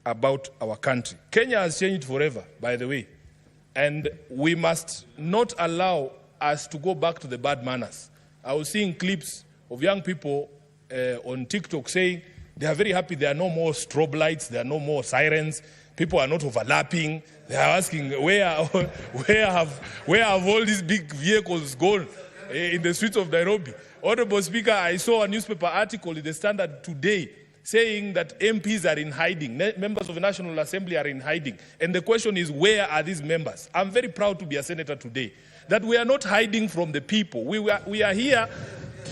about our country. Kenya has changed forever, by the way, and we must not allow us to go back to the bad manners. I was seeing clips of young people on TikTok saying they are very happy there are no more strobe lights, there are no more sirens, people are not overlapping. They are asking where have all these big vehicles gone in the streets of Nairobi. Honorable Speaker, I saw a newspaper article in the Standard today saying that MPs are in hiding, members of the National Assembly are in hiding. And the question is, where are these members? I'm very proud to be a senator today, that we are not hiding from the people. We are here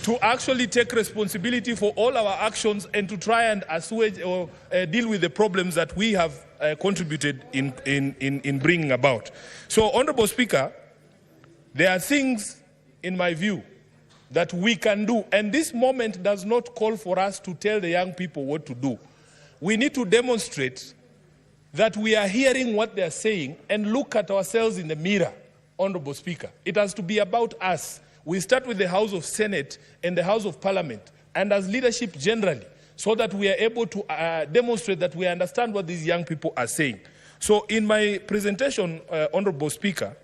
to actually take responsibility for all our actions and to try and assuage or deal with the problems that we have contributed in bringing about. So, Honorable Speaker, there are things, in my view, that we can do. And this moment does not call for us to tell the young people what to do. We need to demonstrate that we are hearing what they are saying and look at ourselves in the mirror, Honorable Speaker. It has to be about us. We start with the House of Senate and the House of Parliament, and as leadership generally, so that we are able to demonstrate that we understand what these young people are saying. So in my presentation, Honorable Speaker,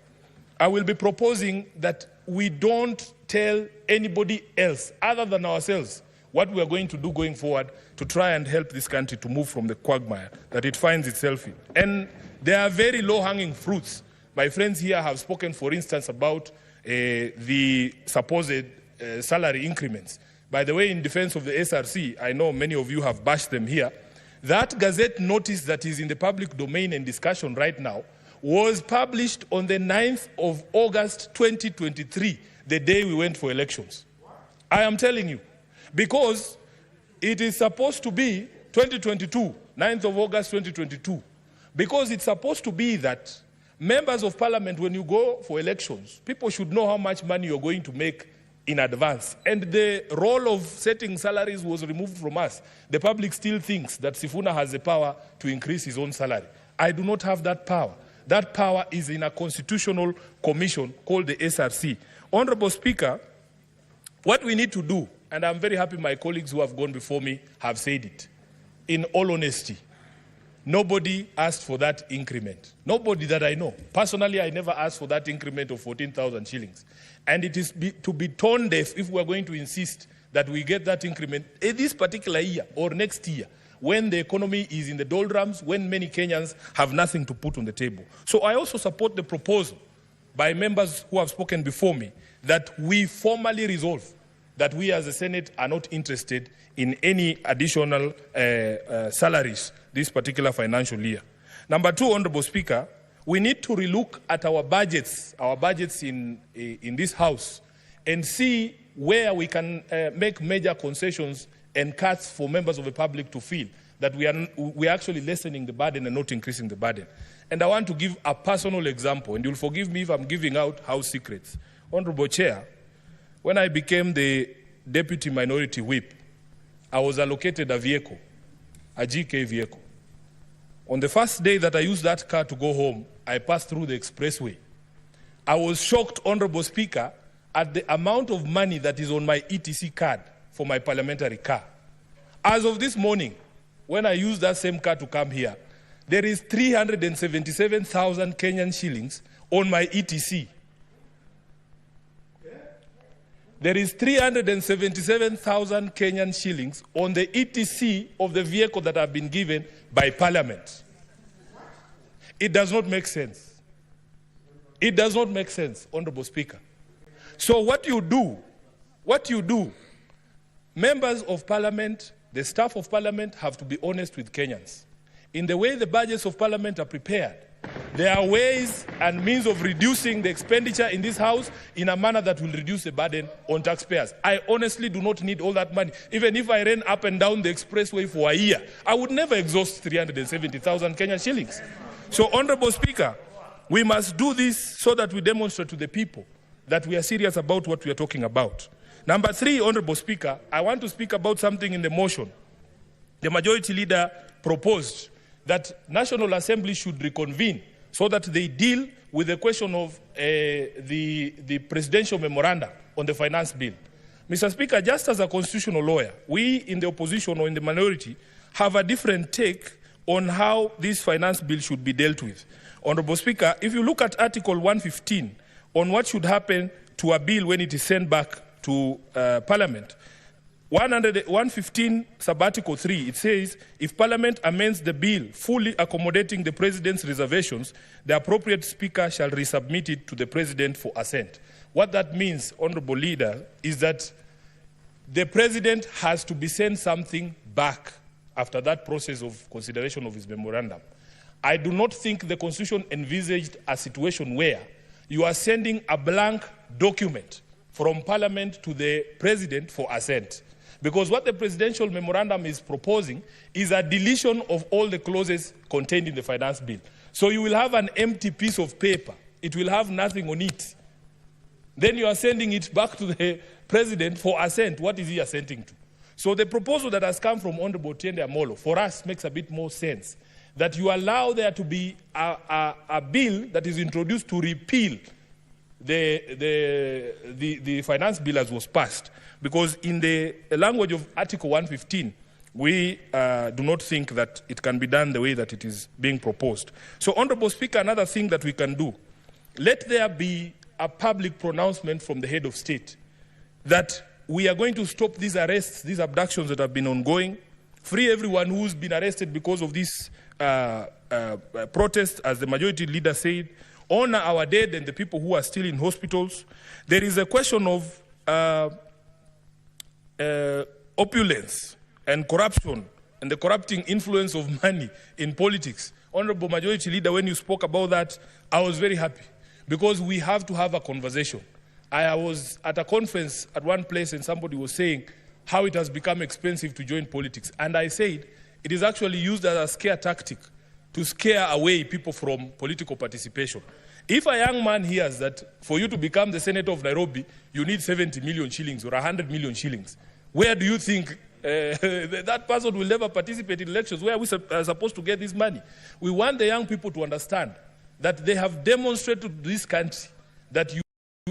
I will be proposing that we don't tell anybody else other than ourselves what we are going to do going forward to try and help this country to move from the quagmire that it finds itself in. And there are very low-hanging fruits. My friends here have spoken, for instance, about the supposed salary increments. By the way, in defense of the SRC, I know many of you have bashed them here. That Gazette notice that is in the public domain and discussion right now was published on the 9th of August 2023, the day we went for elections. I am telling you, because it is supposed to be 2022, 9th of August 2022, because it's supposed to be that members of parliament, when you go for elections, people should know how much money you're going to make in advance. And the role of setting salaries was removed from us. The public still thinks that Sifuna has the power to increase his own salary. I do not have that power. That power is in a constitutional commission called the SRC. Honorable Speaker, what we need to do, and I'm very happy my colleagues who have gone before me have said it, in all honesty, nobody asked for that increment. Nobody that I know. Personally, I never asked for that increment of 14,000 shillings. And it is to be tone deaf if we're going to insist that we get that increment this particular year or next year, when the economy is in the doldrums, when many Kenyans have nothing to put on the table. So I also support the proposal by members who have spoken before me that we formally resolve that we as the Senate are not interested in any additional salaries this particular financial year. Number two, Honorable Speaker, we need to relook at our budgets in this House and see where we can make major concessions and cuts for members of the public to feel that we are actually lessening the burden and not increasing the burden. And I want to give a personal example, and you'll forgive me if I'm giving out house secrets. Honorable Chair, when I became the Deputy Minority Whip, I was allocated a vehicle, a GK vehicle. On the first day that I used that car to go home, I passed through the expressway. I was shocked, Honorable Speaker, at the amount of money that is on my ETC card for my parliamentary car. As of this morning, when I used that same car to come here, there is 377,000 Kenyan shillings on my ETC. There is 377,000 Kenyan shillings on the ETC of the vehicle that have been given by Parliament. It does not make sense. It does not make sense, Honorable Speaker. So what you do, members of Parliament, the staff of Parliament have to be honest with Kenyans. In the way the budgets of Parliament are prepared, there are ways and means of reducing the expenditure in this House in a manner that will reduce the burden on taxpayers. I honestly do not need all that money. Even if I ran up and down the expressway for a year, I would never exhaust 370,000 Kenyan shillings. So, Honorable Speaker, we must do this so that we demonstrate to the people that we are serious about what we are talking about. Number three, Honorable Speaker, I want to speak about something in the motion. The Majority Leader proposed that National Assembly should reconvene so that they deal with the question of the presidential memoranda on the finance bill. Mr. Speaker, just as a constitutional lawyer, we in the opposition or in the minority have a different take on how this finance bill should be dealt with. Honorable Speaker, if you look at Article 115 on what should happen to a bill when it is sent back to Parliament, 115 sub-article 3, it says, if Parliament amends the bill fully accommodating the President's reservations, the appropriate Speaker shall resubmit it to the President for assent. What that means, Honourable Leader, is that the President has to be sent something back after that process of consideration of his memorandum. I do not think the Constitution envisaged a situation where you are sending a blank document from Parliament to the President for assent. Because what the presidential memorandum is proposing is a deletion of all the clauses contained in the finance bill. So you will have an empty piece of paper. It will have nothing on it. Then you are sending it back to the President for assent. What is he assenting to? So the proposal that has come from Honorable Tiende Amolo, for us, makes a bit more sense. That you allow there to be a bill that is introduced to repeal the finance bill as was passed. Because in the language of Article 115, we do not think that it can be done the way that it is being proposed. So, Honourable Speaker, another thing that we can do, let there be a public pronouncement from the head of state that we are going to stop these arrests, these abductions that have been ongoing, free everyone who's been arrested because of this protest, as the majority leader said, honor our dead and the people who are still in hospitals. There is a question of opulence and corruption and the corrupting influence of money in politics. Honorable Majority Leader, when you spoke about that, I was very happy because we have to have a conversation. I was at a conference at one place and somebody was saying how it has become expensive to join politics. And I said it is actually used as a scare tactic to scare away people from political participation. If a young man hears that for you to become the Senator of Nairobi, you need 70 million shillings or 100 million shillings, where do you think that person will never participate in elections? Where are we supposed to get this money? We want the young people to understand that they have demonstrated to this country that you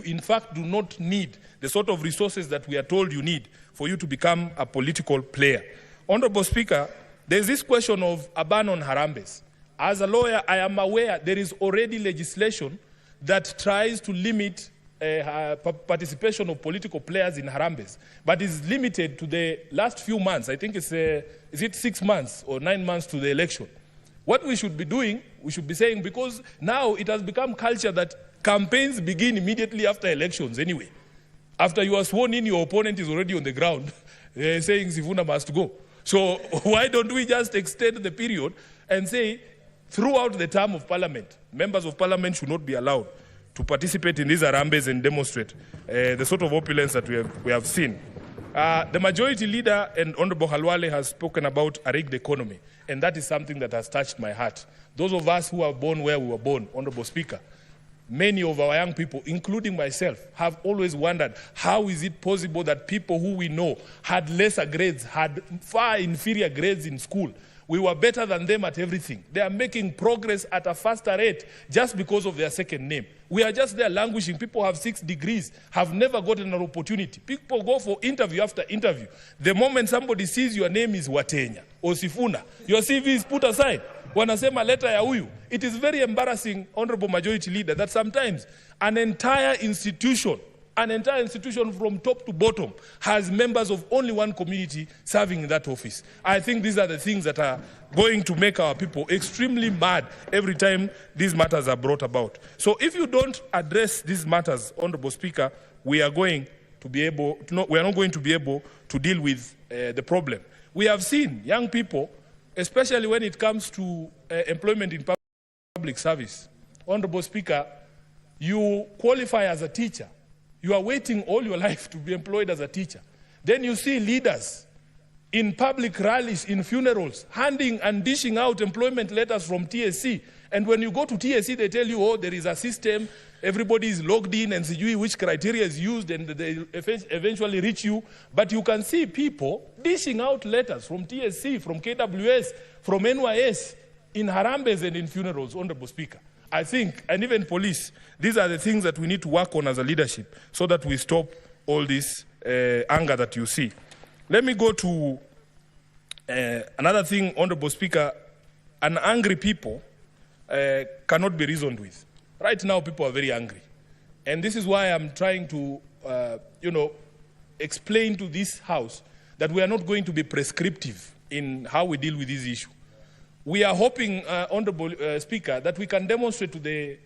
in fact do not need the sort of resources that we are told you need for you to become a political player. Honorable Speaker, there's this question of a ban on harambes. As a lawyer, I am aware there is already legislation that tries to limit participation of political players in harambes, but is limited to the last few months. I think it's, is it 6 months or 9 months to the election? What we should be doing, we should be saying, because now it has become culture that campaigns begin immediately after elections anyway. After you are sworn in, your opponent is already on the ground saying Sifuna must go. So why don't we just extend the period and say, throughout the term of Parliament, members of Parliament should not be allowed to participate in these harambes and demonstrate the sort of opulence that we have seen. The Majority Leader and Honorable Halwale has spoken about a rigged economy, and that is something that has touched my heart. Those of us who are born where we were born, Honorable Speaker, many of our young people, including myself, have always wondered how is it possible that people who we know had lesser grades, had far inferior grades in school. We were better than them at everything. They are making progress at a faster rate just because of their second name. We are just there languishing. People have 6 degrees, have never gotten an opportunity. People go for interview after interview. The moment somebody sees your name is Watenya or Sifuna, your CV is put aside. Wanasema letter ya huyu. It is very embarrassing, Honorable Majority Leader, that sometimes an entire institution from top to bottom has members of only one community serving in that office. I think these are the things that are going to make our people extremely mad every time these matters are brought about. So if you don't address these matters, Honorable Speaker, we are not going to be able to deal with the problem. We have seen young people, especially when it comes to employment in public service. Honorable Speaker, you qualify as a teacher. You are waiting all your life to be employed as a teacher. Then you see leaders in public rallies, in funerals, handing and dishing out employment letters from TSC. And when you go to TSC, they tell you, oh, there is a system, everybody is logged in, and see which criteria is used, and they eventually reach you. But you can see people dishing out letters from TSC, from KWS, from NYS, in harambes and in funerals, Honorable Speaker. I think, and even police, these are the things that we need to work on as a leadership so that we stop all this anger that you see. Let me go to another thing, Honorable Speaker. an angry people cannot be reasoned with. Right now, people are very angry. And this is why I'm trying to, explain to this House that we are not going to be prescriptive in how we deal with this issue. We are hoping, Honorable Speaker, that we can demonstrate to the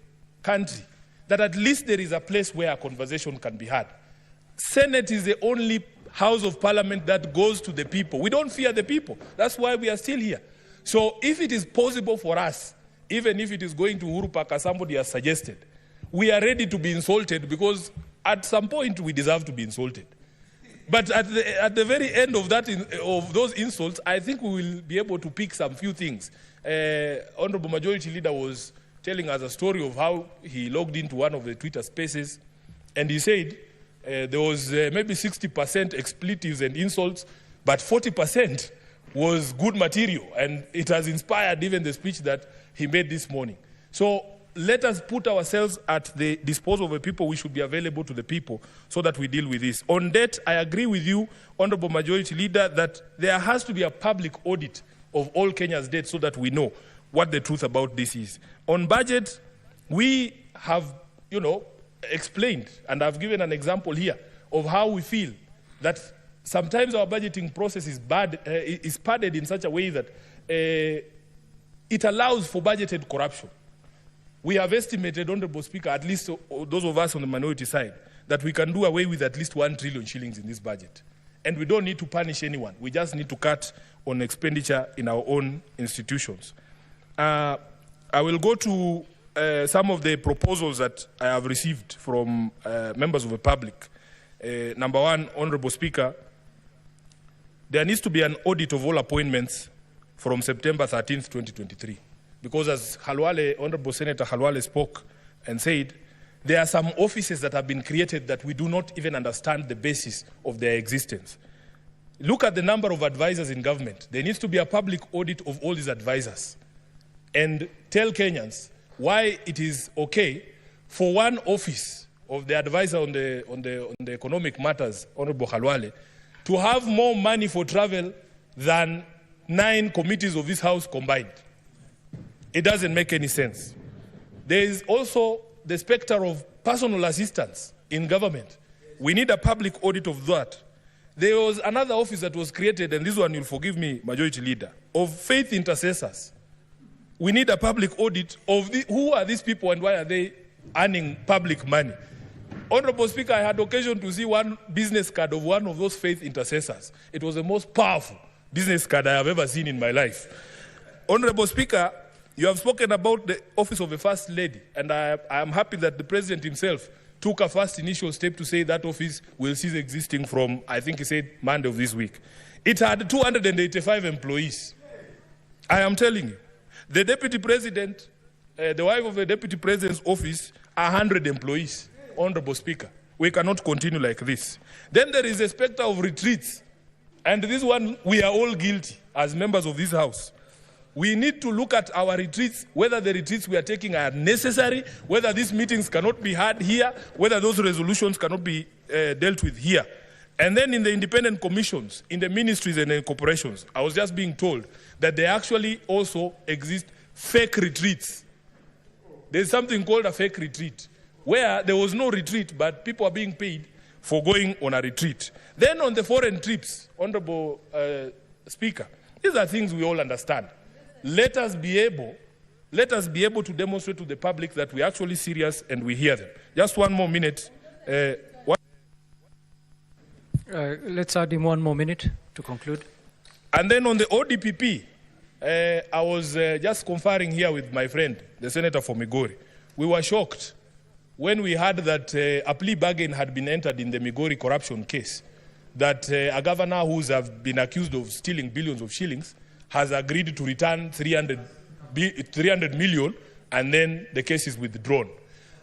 country that at least there is a place where a conversation can be had. Senate is the only House of Parliament that goes to the people. We don't fear the people. That's why we are still here. So if it is possible for us, even if it is going to Uhuru Park, as somebody has suggested, we are ready to be insulted because at some point we deserve to be insulted. But at the very end of those insults, I think we will be able to pick some few things. Honorable Majority Leader was telling us a story of how he logged into one of the Twitter spaces, and he said there was maybe 60% expletives and insults, but 40% was good material, and it has inspired even the speech that he made this morning. So let us put ourselves at the disposal of the people. We should be available to the people so that we deal with this. On debt, I agree with you, Honorable Majority Leader, that there has to be a public audit of all Kenya's debt so that we know what the truth about this is. On budget, we have, explained, and I've given an example here of how we feel that sometimes our budgeting process is padded in such a way that it allows for budgeted corruption. We have estimated, Honorable Speaker, at least those of us on the minority side, that we can do away with at least 1 trillion shillings in this budget. And we don't need to punish anyone. We just need to cut on expenditure in our own institutions. I will go to some of the proposals that I have received from members of the public. Number one, Honorable Speaker, there needs to be an audit of all appointments from September 13th, 2023. Because as Honorable Senator Halwale spoke and said, there are some offices that have been created that we do not even understand the basis of their existence. Look at the number of advisors in government. There needs to be a public audit of all these advisors and tell Kenyans why it is okay for one office of the advisor on the economic matters, Honorable Halwale, to have more money for travel than 9 committees of this House combined. It doesn't make any sense. There is also the specter of personal assistance in government. We need a public audit of that. There was another office that was created, and this one you'll forgive me, Majority Leader, of faith intercessors. We need a public audit of who are these people and why are they earning public money. Honorable Speaker, I had occasion to see one business card of one of those faith intercessors. It was the most powerful business card I have ever seen in my life. Honorable Speaker, you have spoken about the office of the First Lady, and I am happy that the President himself took a first initial step to say that office will cease existing from, I think he said, Monday of this week. It had 285 employees. I am telling you, the Deputy President, the wife of the Deputy President's office, 100 employees. Honorable Speaker, we cannot continue like this. Then there is a specter of retreats, and this one, we are all guilty as members of this House. We need to look at our retreats, whether the retreats we are taking are necessary, whether these meetings cannot be had here, whether those resolutions cannot be dealt with here. And then in the independent commissions, in the ministries and in corporations, I was just being told that there actually also exist fake retreats. There's something called a fake retreat, where there was no retreat, but people are being paid for going on a retreat. Then on the foreign trips, Honorable Speaker, these are things we all understand. Let us be able to demonstrate to the public that we're actually serious and we hear them. Just one more minute. Let's add him 1 more minute to conclude. And then on the ODPP, I was just conferring here with my friend, the Senator for Migori. We were shocked when we heard that a plea bargain had been entered in the Migori corruption case, that a governor who's have been accused of stealing billions of shillings has agreed to return 300 million, and then the case is withdrawn.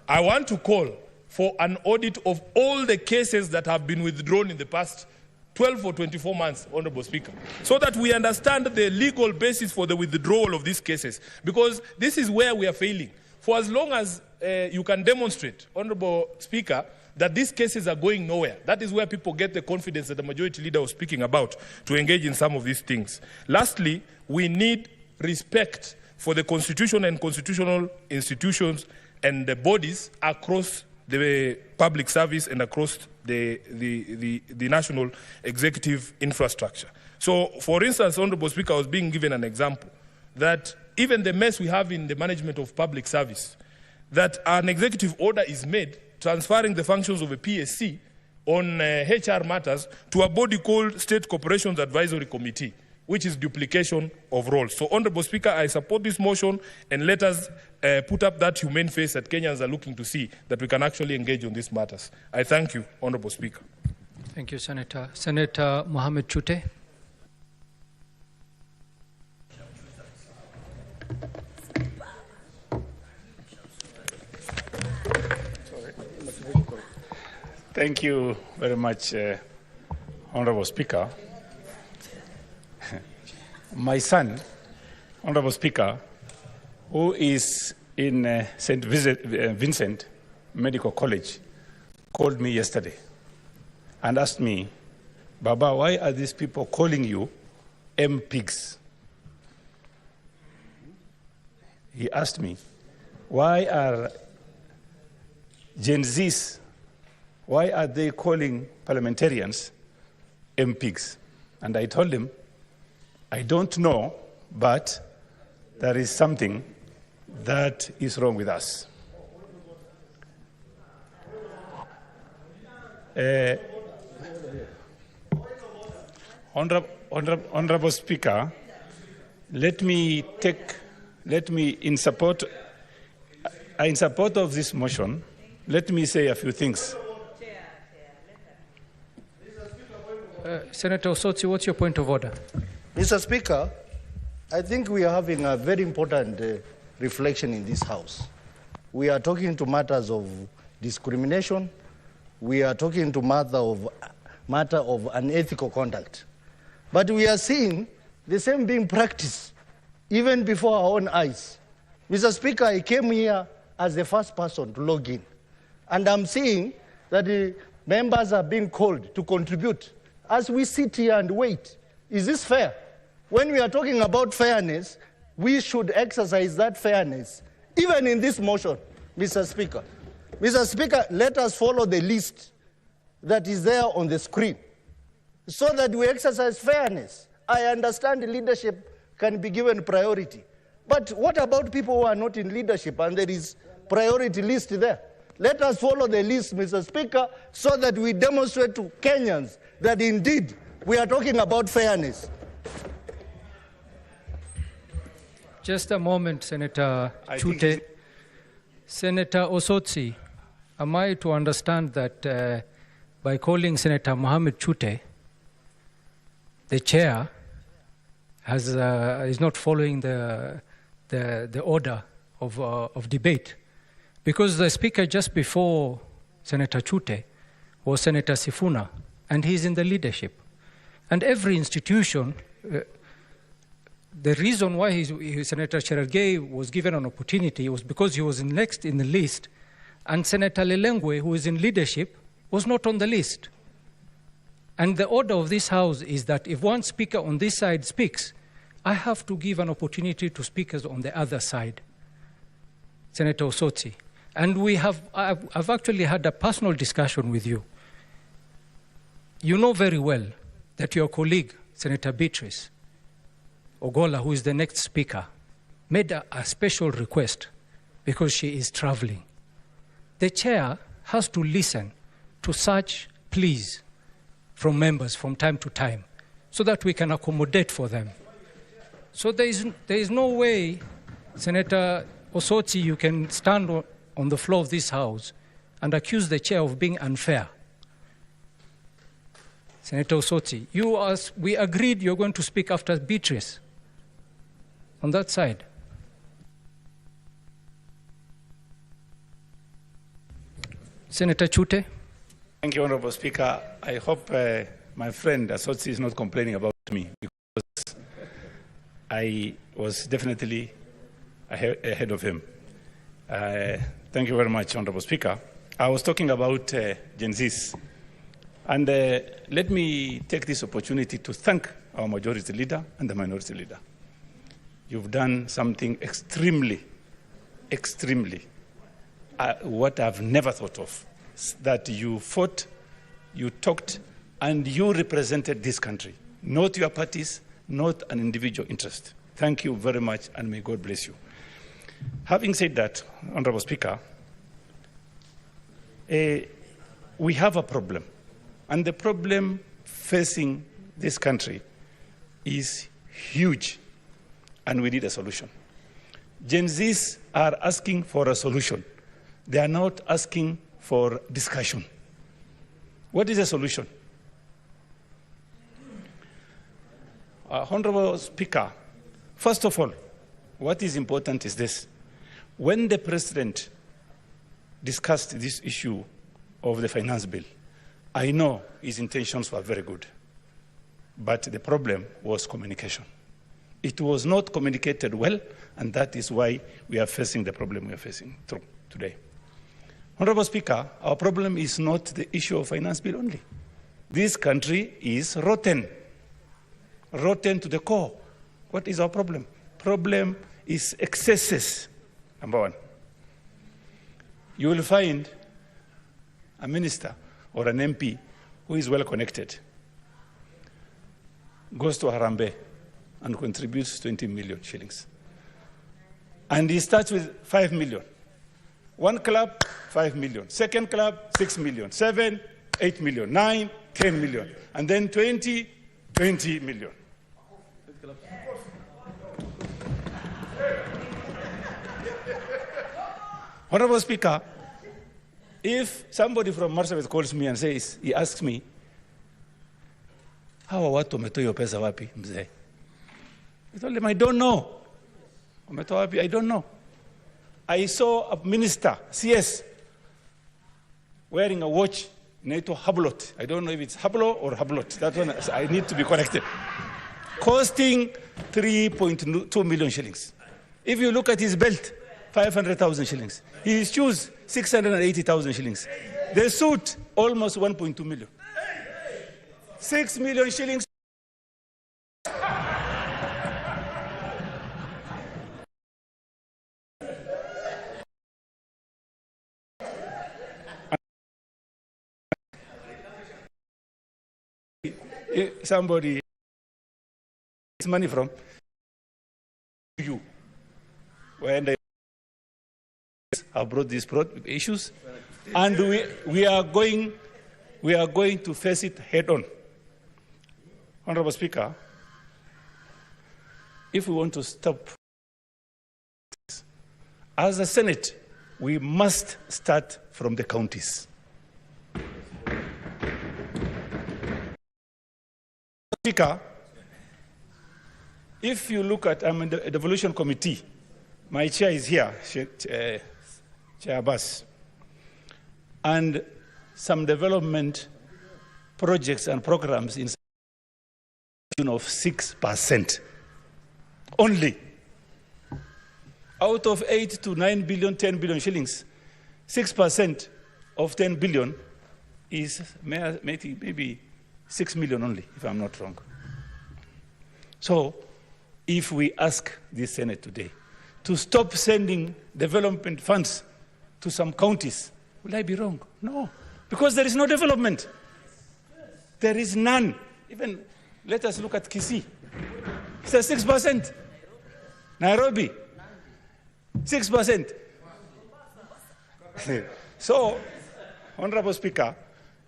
I want to call for an audit of all the cases that have been withdrawn in the past 12 or 24 months, Honorable Speaker, so that we understand the legal basis for the withdrawal of these cases, because this is where we are failing. For as long as you can demonstrate, Honorable Speaker, that these cases are going nowhere. That is where people get the confidence that the Majority Leader was speaking about to engage in some of these things. Lastly, we need respect for the constitution and constitutional institutions and the bodies across the public service and across the national executive infrastructure. So, for instance, Honorable Speaker, I was being given an example that even the mess we have in the management of public service, that an executive order is made transferring the functions of a PSC on HR matters to a body called State Corporations Advisory Committee, which is duplication of roles. So, Honorable Speaker, I support this motion, and let us put up that humane face that Kenyans are looking to see, that we can actually engage on these matters. I thank you, Honorable Speaker. Thank you, Senator. Senator Mohammed Chute. Thank you very much, Honorable Speaker. My son, Honorable Speaker, who is in St. Vincent Medical College, called me yesterday and asked me, Baba, why are these people calling you MPigs? He asked me, why are Gen Zs, why are they calling parliamentarians MPigs? And I told him, I don't know, but there is something that is wrong with us. Honorable Speaker, in support of this motion, let me say a few things. Senator Osotsi, what's your point of order? Mr. Speaker, I think we are having a very important reflection in this House. We are talking to matters of discrimination. We are talking to matter of unethical conduct. But we are seeing the same being practiced even before our own eyes. Mr. Speaker, I came here as the first person to log in. And I'm seeing that the members are being called to contribute as we sit here and wait. Is this fair? When we are talking about fairness, we should exercise that fairness, even in this motion, Mr. Speaker. Mr. Speaker, let us follow the list that is there on the screen so that we exercise fairness. I understand leadership can be given priority. But what about people who are not in leadership and there is priority list there? Let us follow the list, Mr. Speaker, so that we demonstrate to Kenyans that indeed we are talking about fairness. Just a moment, Senator Chute. Senator Osotsi, am I to understand that by calling Senator Mohammed Chute, the chair is not following the order of debate? Because the speaker just before Senator Chute was Senator Sifuna, and he's in the leadership. And every institution, the reason why Senator Cherargei was given an opportunity was because he was next in the list, and Senator Lelengwe, who is in leadership, was not on the list. And the order of this House is that if one speaker on this side speaks, I have to give an opportunity to speakers on the other side. Senator Osotsi. And I've actually had a personal discussion with you. You know very well that your colleague, Senator Beatrice Ogola, who is the next speaker, made a special request because she is traveling. The chair has to listen to such pleas from members from time to time so that we can accommodate for them. So there is no way, Senator Osotsi, you can stand on the floor of this House and accuse the chair of being unfair. Senator Osotsi, we agreed you're going to speak after Beatrice. On that side. Senator Chute. Thank you, Honorable Speaker. I hope my friend Osotsi is not complaining about me, because I was definitely ahead of him. Thank you very much, Honorable Speaker. I was talking about Gen Zs. And let me take this opportunity to thank our majority leader and the minority leader. you've done something extremely, what I've never thought of, that you fought, you talked, and you represented this country, not your parties, not an individual interest. Thank you very much, and may God bless you. Having said that, Honorable Speaker, we have a problem, and the problem facing this country is huge, and we need a solution. Gen Zs are asking for a solution. They are not asking for discussion. What is the solution? Honorable Speaker, first of all, what is important is this. When the President discussed this issue of the finance bill, I know his intentions were very good, but the problem was communication. It was not communicated well, and that is why we are facing the problem we are facing through today. Honorable Speaker, our problem is not the issue of finance bill only. This country is rotten to the core. What is our problem? Problem is excesses, number one. You will find a minister or an MP who is well connected, goes to Harambee and contributes 20 million shillings. And he starts with 5 million. One club, 5 million. Second club, 6 million. 7, 8 million. 9, 10 million. And then 20 million. Honorable Speaker, if somebody from Marsabit calls me and says, he asks me, hawa watu wametoa hiyo pesa wapi mzee? I told him, I don't know. Wametoa wapi? I don't know. I saw a minister, CS, wearing a watch, inaitwa Hublot. I don't know if it's Hublo or Hublot. That one, I need to be corrected. Costing 3.2 million shillings. If you look at his belt, 500,000 shillings. His shoes, 680,000 shillings. The suit, almost 1.2 million. 6 million shillings. Somebody gets money from you. When they have brought these issues, and we are going to face it head on. Honorable Speaker, if we want to stop, as a Senate, we must start from the counties. Speaker, if you look at, I'm in the devolution committee, my chair is here, Chair Abbas, and some development projects and programs in of 6% only. Out of 8 to 9 billion, 10 billion shillings, 6% of 10 billion is maybe 6 million only, if I'm not wrong. So, if we ask the Senate today to stop sending development funds to some counties, will I be wrong? No, because there is no development. There is none. Even, let us look at Kisii. It's a 6%. Nairobi, 6%. So, Honorable Speaker,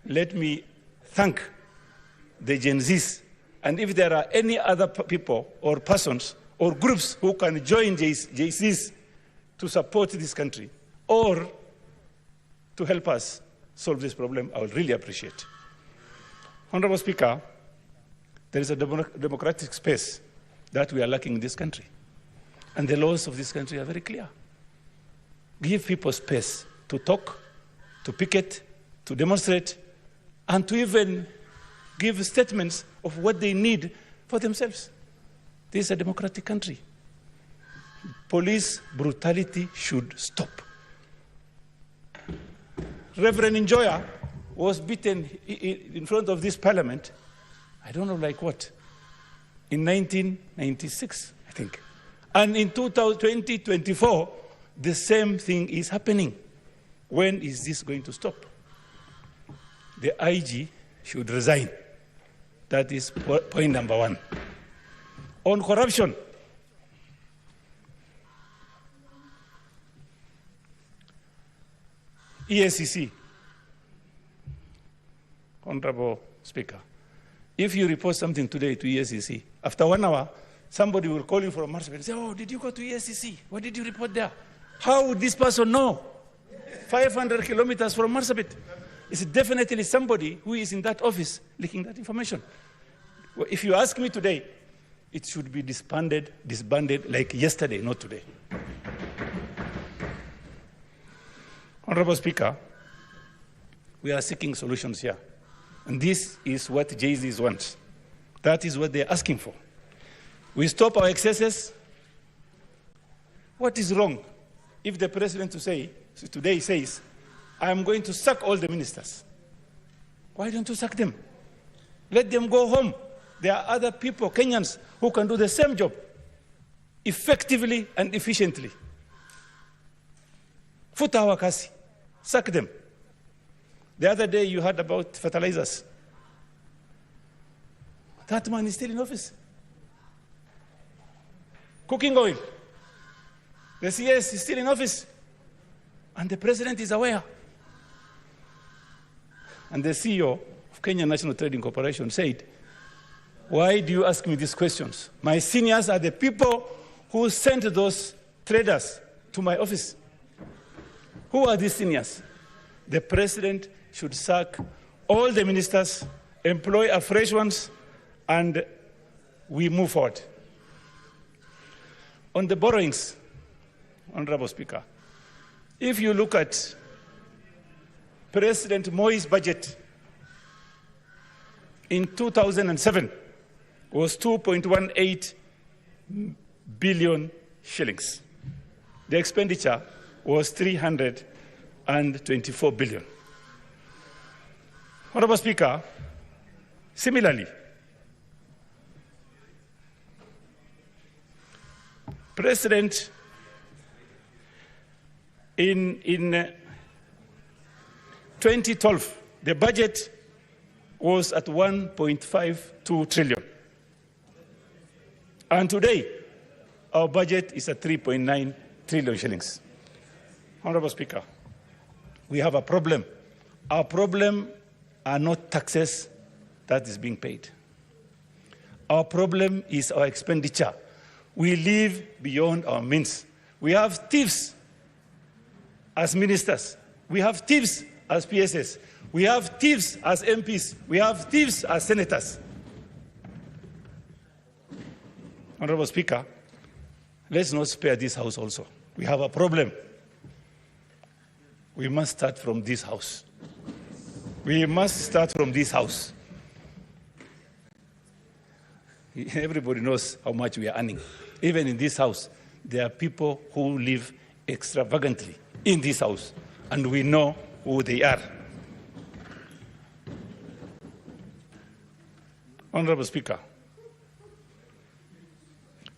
let me thank the Gen Zs, and if there are any other people or persons or groups who can join JCs to support this country or to help us solve this problem, I would really appreciate. Honorable Speaker, there is a democratic space that we are lacking in this country, and the laws of this country are very clear. Give people space to talk, to picket, to demonstrate, and to even give statements of what they need for themselves. This is a democratic country. Police brutality should stop. Reverend Njoya was beaten in front of this parliament, I don't know like what, in 1996, I think. And in 2024, the same thing is happening. When is this going to stop? The IG should resign. That is point number one. On corruption, EACC, Honorable Speaker, if you report something today to EACC, after 1 hour, somebody will call you from Marsabit and say, oh, did you go to EACC? What did you report there? How would this person know? 500 kilometers from Marsabit. It's definitely somebody who is in that office leaking that information. If you ask me today, it should be disbanded like yesterday, not today. Honorable Speaker, we are seeking solutions here. And this is what Jay-Z wants. That is what they're asking for. We stop our excesses. What is wrong if the president today says, I am going to sack all the ministers? Why don't you sack them? Let them go home. There are other people, Kenyans, who can do the same job effectively and efficiently. Futa wakasi. Sack them. The other day you heard about fertilizers. That man is still in office. Cooking oil. The CS is still in office. And the president is aware. And the CEO of Kenya National Trading Corporation said, why do you ask me these questions? My seniors are the people who sent those traders to my office. Who are these seniors? The president should sack all the ministers, employ afresh ones, and we move forward. On the borrowings, Honorable Speaker, if you look at President Moi's budget in 2007, was 2.18 billion shillings. The expenditure was 324 billion. Honorable Speaker, similarly, President in 2012, the budget was at 1.52 trillion. And today, our budget is at 3.9 trillion shillings. Honorable Speaker, we have a problem. Our problem are not taxes that is being paid. Our problem is our expenditure. We live beyond our means. We have thieves as ministers. We have thieves as PSS. We have thieves as MPs. We have thieves as senators. Honorable Speaker, let's not spare this house also. We have a problem. We must start from this house. We must start from this house. Everybody knows how much we are earning. Even in this house, there are people who live extravagantly in this house, and we know who they are. Honorable Speaker,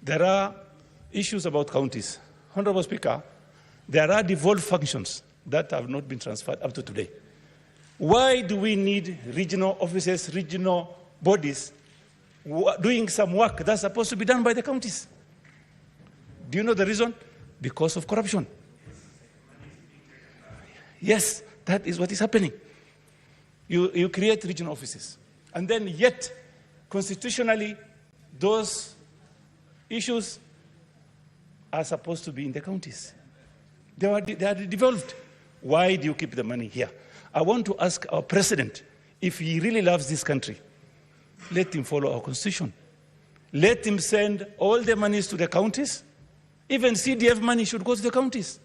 there are issues about counties. Honorable Speaker, there are devolved functions that have not been transferred up to today. Why do we need regional offices, regional bodies doing some work that's supposed to be done by the counties? Do you know the reason? Because of corruption. Yes, that is what is happening. You create regional offices, and then yet, constitutionally, those issues are supposed to be in the counties. They are devolved. Why do you keep the money here? I want to ask our president, if he really loves this country, let him follow our constitution. Let him send all the monies to the counties. Even CDF money should go to the counties.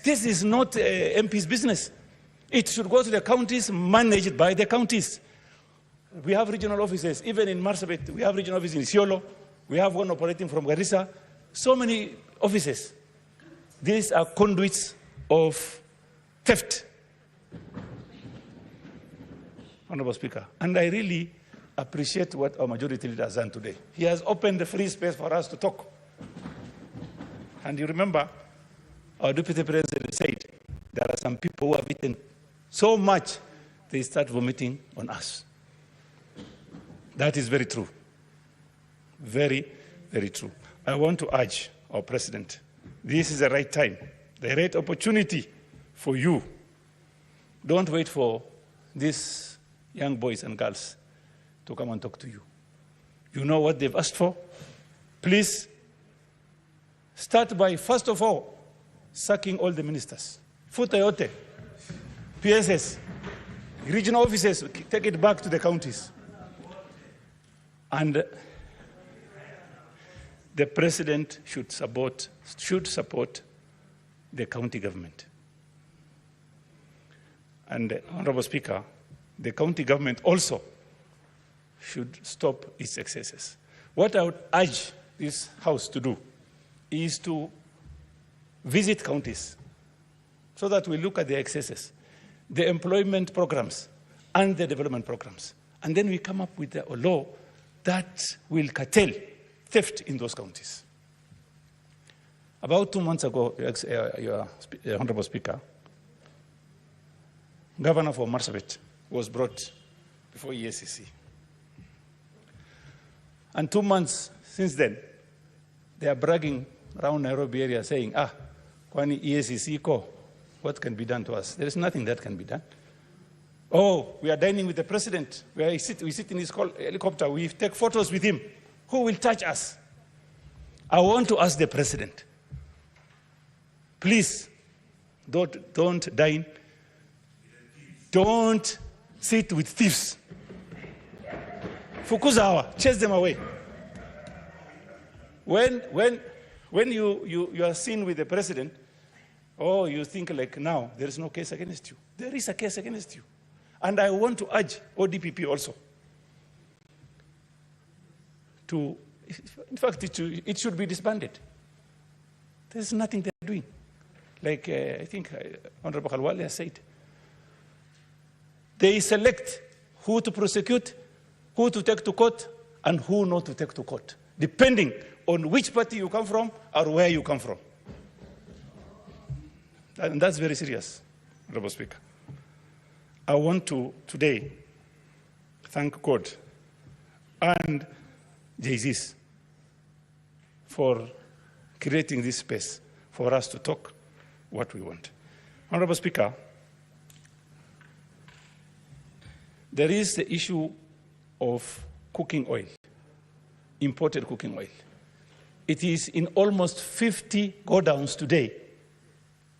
This is not MP's business. It should go to the counties, managed by the counties. We have regional offices. Even in Marsabit, we have regional offices in Isiolo. We have one operating from Garissa. So many offices. These are conduits of theft. Honorable Speaker, and I really appreciate what our majority leader has done today. He has opened the free space for us to talk. And you remember, our deputy president said, there are some people who have eaten so much, they start vomiting on us. That is very true. Very, very true. I want to urge our president, this is the right time, the right opportunity for you. Don't wait for these young boys and girls to come and talk to you. You know what they've asked for? Please start by, first of all, sacking all the ministers. Futa yote, PSS, regional offices, take it back to the counties. And the president should support the county government. And Honorable Speaker, the county government also should stop its excesses. What I would urge this House to do is to visit counties so that we look at the excesses, the employment programs, and the development programs. And then we come up with a law that will curtail theft in those counties. About 2 months ago, your Honorable Speaker, Governor for Marsabit was brought before EACC. And 2 months since then, they are bragging around Nairobi area saying, kwani EACC ko, what can be done to us? There is nothing that can be done. Oh, we are dining with the president. We sit in his helicopter. We take photos with him. Who will touch us? I want to ask the president, please, don't dine. Don't sit with thieves. Fukuzawa, chase them away. When you are seen with the president, oh, you think like now, there is no case against you. There is a case against you. And I want to urge ODPP also to, in fact, it should be disbanded. There's nothing they're doing. Like I think Honorable Khalwale has said. They select who to prosecute, who to take to court, and who not to take to court, depending on which party you come from or where you come from. And that's very serious, Honorable Speaker. I want to today thank God and Jesus for creating this space for us to talk what we want. Honorable Speaker, there is the issue of cooking oil, imported cooking oil. It is in almost 50 godowns today,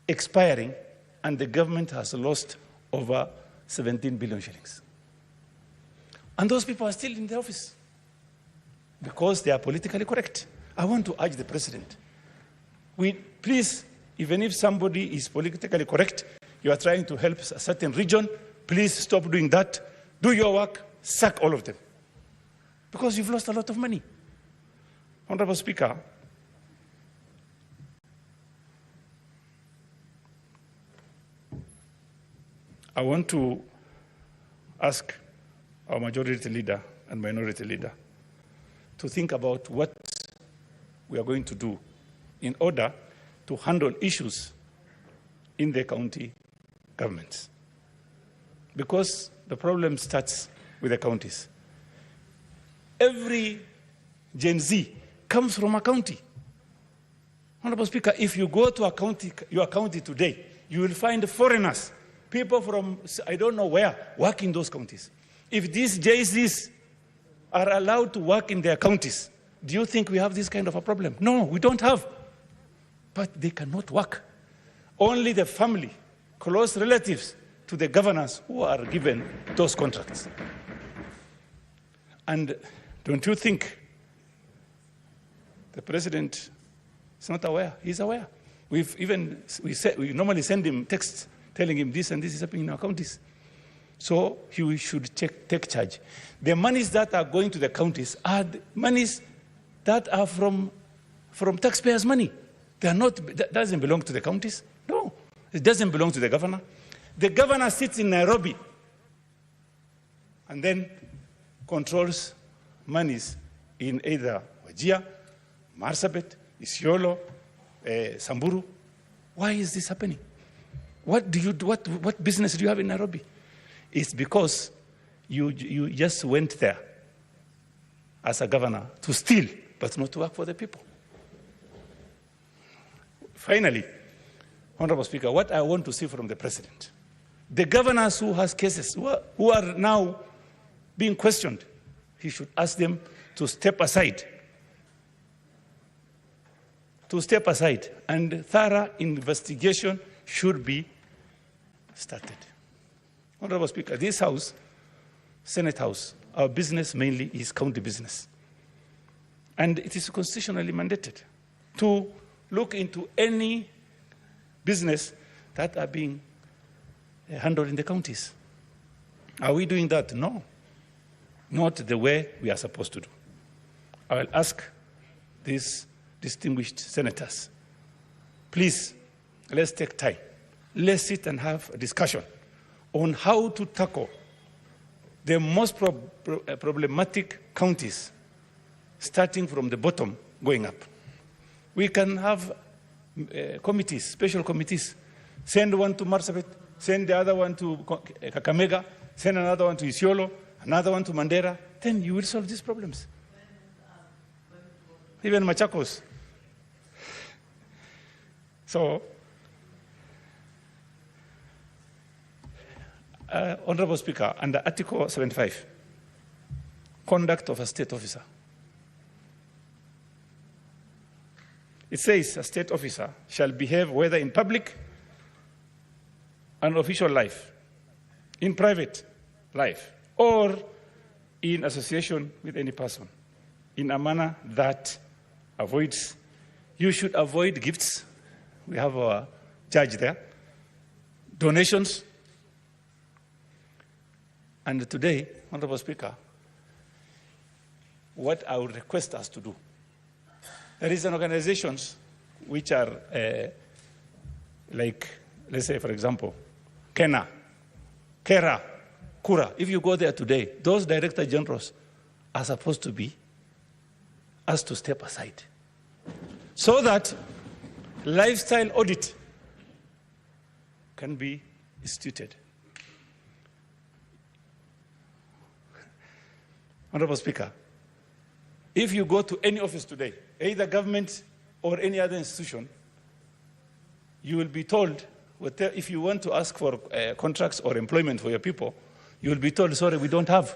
expiring, and the government has lost over 17 billion shillings. And those people are still in the office because they are politically correct. I want to urge the president, please, even if somebody is politically correct, you are trying to help a certain region, please stop doing that. Do your work, sack all of them. Because you've lost a lot of money. Honorable Speaker, I want to ask our majority leader and minority leader to think about what we are going to do in order to handle issues in the county governments. Because the problem starts with the counties. Every Gen Z comes from a county. Honorable Speaker, if you go to your county today, you will find foreigners, people from I don't know where, work in those counties. If these JZs are allowed to work in their counties, do you think we have this kind of a problem? No, we don't have. But they cannot work. Only the family, close relatives to the governors who are given those contracts. And don't you think the president is not aware? He's aware. We normally send him texts telling him this and this is happening in our counties. So he should take charge. The monies that are going to the counties are the monies that are from taxpayers' money. They are not, that doesn't belong to the counties. No, it doesn't belong to the governor. The governor sits in Nairobi and then controls monies in either Wajir, Marsabit, Isiolo, Samburu. Why is this happening? What business do you have in Nairobi? It's because you just went there as a governor to steal, but not to work for the people. Finally, Honorable Speaker, what I want to see from the president, the governors who has cases, who are now being questioned, he should ask them to step aside. And thorough investigation should be started. Honorable Speaker, this House, Senate House, our business mainly is county business. And it is constitutionally mandated to look into any business that are being handled in the counties. Are we doing that? No. Not the way we are supposed to do. I will ask these distinguished senators, please, let's take time. Let's sit and have a discussion on how to tackle the most problematic counties, starting from the bottom, going up. We can have committees, special committees. Send one to Marsabit, send the other one to Kakamega, send another one to Isiolo, another one to Mandera. Then you will solve these problems. Even Machakos. So, Honorable Speaker, under Article 75, conduct of a state officer. It says a state officer shall behave whether in public and official life, in private life, or in association with any person, in a manner that avoids, you should avoid gifts. We have a judge there. Donations. And today, Honorable Speaker, what I would request us to do, there is an organizations which are like, let's say, for example, Kena, Kera, Kura. If you go there today, those director generals are supposed to be asked to step aside so that lifestyle audit can be instituted. Honorable Speaker, if you go to any office today, either government or any other institution, you will be told, if you want to ask for contracts or employment for your people, you will be told, sorry, we don't have.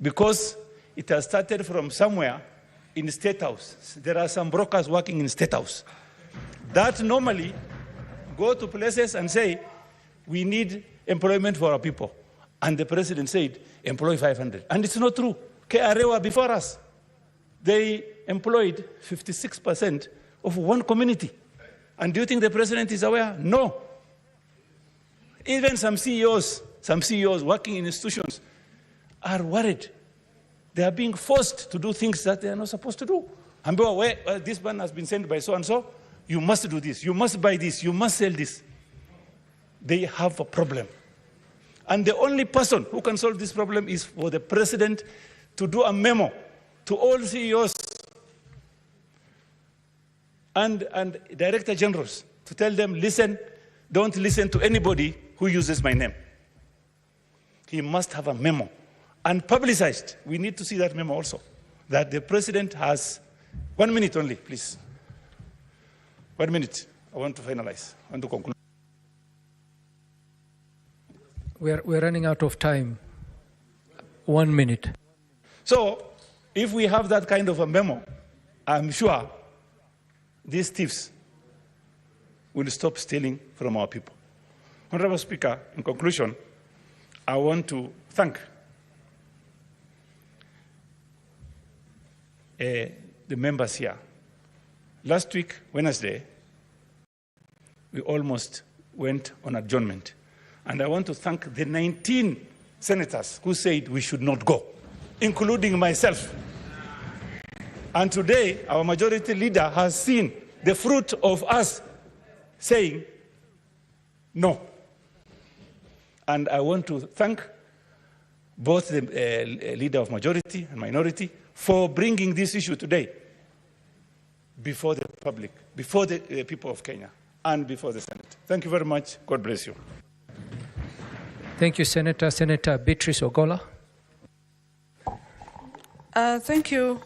Because it has started from somewhere in the State House. There are some brokers working in State House that normally go to places and say, we need employment for our people. And the president said, employ 500. And it's not true. KRA before us, they employed 56% of one community. And do you think the president is aware? No. Even some CEOs working in institutions are worried. They are being forced to do things that they are not supposed to do. And this man has been sent by so-and-so, you must do this, you must buy this, you must sell this. They have a problem. And the only person who can solve this problem is for the president to do a memo to all CEOs and director generals to tell them, listen, don't listen to anybody who uses my name. He must have a memo and publicized. We need to see that memo also, that the president has 1 minute only, please. 1 minute. I want to finalize. I want to conclude. We're running out of time. 1 minute. So, if we have that kind of a memo, I'm sure these thieves will stop stealing from our people. Honorable Speaker, in conclusion, I want to thank the members here. Last week, Wednesday, we almost went on adjournment. And I want to thank the 19 senators who said we should not go, including myself. And today, our majority leader has seen the fruit of us saying no. And I want to thank both the leader of majority and minority for bringing this issue today. before the public, before the people of Kenya, and before the Senate. Thank you very much. God bless you. Thank you, Senator. Senator Beatrice Ogola. Thank you,